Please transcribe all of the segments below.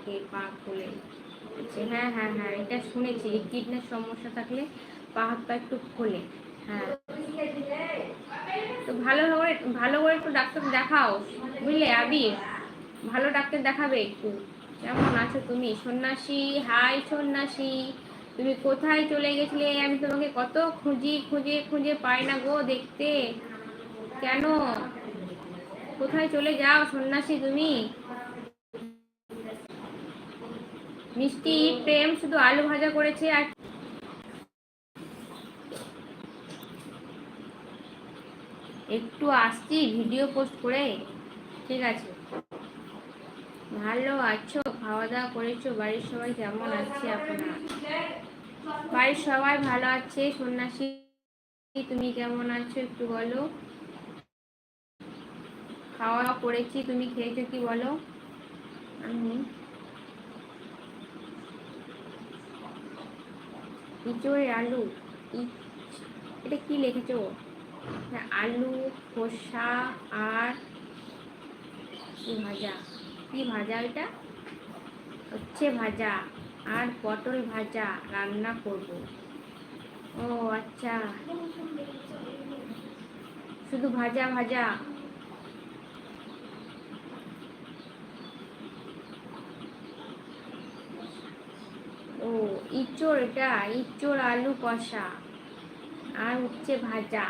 থাকে পা ফুলে। আচ্ছা, হ্যাঁ হ্যাঁ হ্যাঁ, এটা শুনেছি, কিডনির সমস্যা থাকলে পা হাত পা একটু ফুলে। হ্যাঁ, তো ভালো করে একটু ডাক্তার দেখাও, বুঝলে আবির? ভালো ডাক্তার দেখাবে একটু। কেমন আছো তুমি সন্ন্যাসী? হাই সন্ন্যাসী, তুমি কোথায় চলে গেছিলে? আমি তোমাকে কত খুঁজি, খুঁজে খুঁজে পাই না গো দেখতে। কেন, কোথায় চলে যাও সন্ন্যাসী তুমি? মিষ্টি প্রেম শুধু আলু ভাজা করেছে আর একটু আসছি ভিডিও পোস্ট করে। ঠিক আছে, ভালো আছো? খাওয়া দাওয়া করেছো? বাড়ির সবাই কেমন আছে আপনার? বাড়ির সবাই ভালো আছে। সন্ন্যাসী তুমি কেমন আছো একটু বলো। খাওয়া দাওয়া করেছি, তুমি খেয়েছো কি বলো? আমি ইঁচড়ের আলু, এটা কি লিখেছো? হ্যাঁ, আলু খোসা আর কি ভাজা? কি ভাজা এটা? হচ্ছে ভাজা আর পটল ভাজা রান্না করব। ও আচ্ছা, শুধু ভাজা ভাজা। ও ইঁচড়, এটা ইঁচড় আলু কষা আর হচ্ছে ভাজা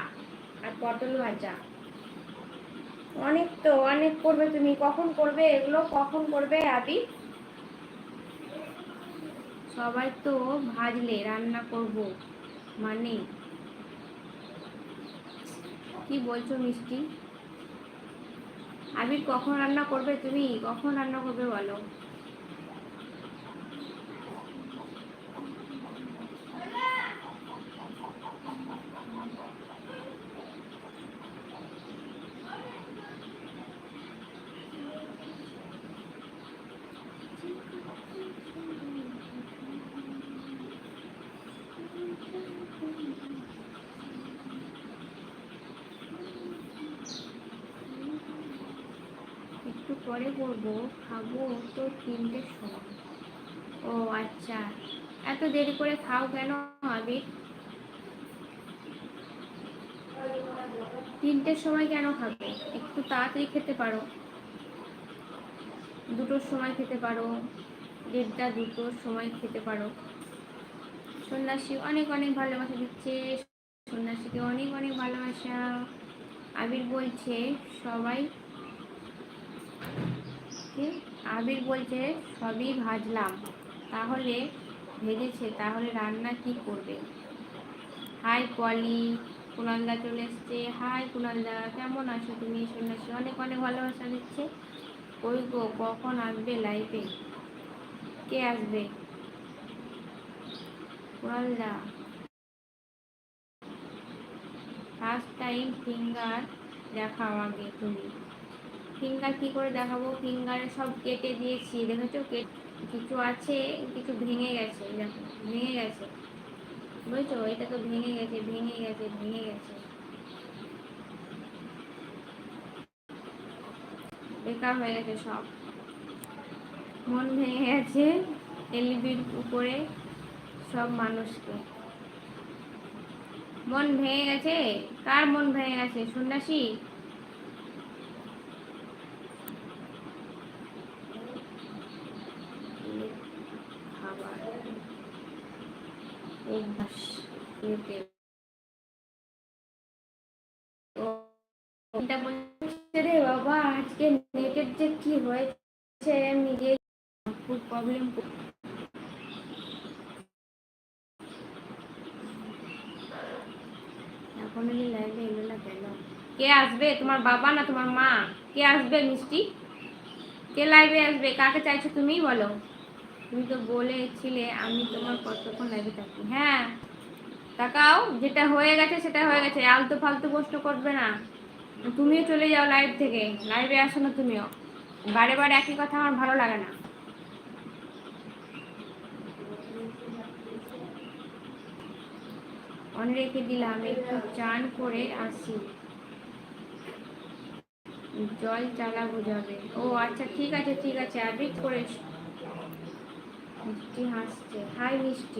আর পটল ভাজা। অনেক তো অনেক করবে, তুমি কখন করবে এগুলো? কখন করবে আবি? সবাই তো ভাজলে রান্না করব মানে কি বলছো মিষ্টি? আবির কখন রান্না করবে? তুমি কখন রান্না করবে বলো? একটু পরে করবো, খাবো তো 3টের সময়। ও আচ্ছা, এত দেরি করে খাও কেন আবির? 3টের সময় কেন খাবে? একটু তাড়াতাড়ি খেতে পারো, 2টোর সময় খেতে পারো, 1:30 2টোর সময় খেতে পারো। সন্ন্যাসী অনেক অনেক ভালোবাসা দিচ্ছে, সন্ন্যাসীকে অনেক অনেক ভালোবাসা। আবির বলছে সবাই কি? আবির বলছে সবই ভাজলাম, তাহলে ভেজেছে, তাহলে রান্না কি করবে? হাই পলি, কুণালদা চলে এসছে। হাই কুণালদা, কেমন আছো তুমি? সন্ন্যাসী অনেক অনেক ভালোবাসা দিচ্ছে। ওই গো, কখন আসবে লাইভে? কে আসবে? কুণালদা, ফার্স্ট টাইম ফিঙ্গার দেখাও আগে তুমি। ফিঙ্গার কি করে দেখাবো? ফিঙ্গারে সব কেটে দিয়েছি, দেখেছো? কিছু আছে, কিছু ভেঙে গেছে, দেখো ভেঙে গেছে, বুঝছো? এটা তো ভেঙে গেছে, ভেঙে গেছে, ভেঙে গেছে, বেকার হয়ে গেছে সব। মন ভেঙে গেছে এলবির উপরে সব মানুষকে। মন ভেঙে গেছে? কার মন ভেঙে গেছে? সন্ন্যাসী? খাবার অভ্যাস লোকের। এটা বলছে রে বাবা, আজকে নেটের যে কি হয়েছে নিজে খুব প্রবলেম। এখন লাইভে এলো না কেন? কে আসবে? তোমার বাবা না তোমার মা? কে আসবে মিষ্টি? কে লাইভে আসবে? কাকে চাইছো তুমি বলো? তুমি তো বলেছিলে আমি তোমার কতক্ষণ লাইভে থাকি। হ্যাঁ, তাকাও, যেটা হয়ে গেছে সেটা হয়ে গেছে, আলতু ফালতু প্রশ্ন করবে না। তুমিও চলে যাও লাইভ থেকে, লাইভে আসো না তুমিও। বারে বারে একই কথা আমার ভালো লাগে না। অন রেখে দিলাম, একটু চান করে আসি, জল চালা বোঝাবে। ও আচ্ছা, ঠিক আছে ঠিক আছে, আবির করে মিষ্টি হাসছে, হাই মিষ্টি।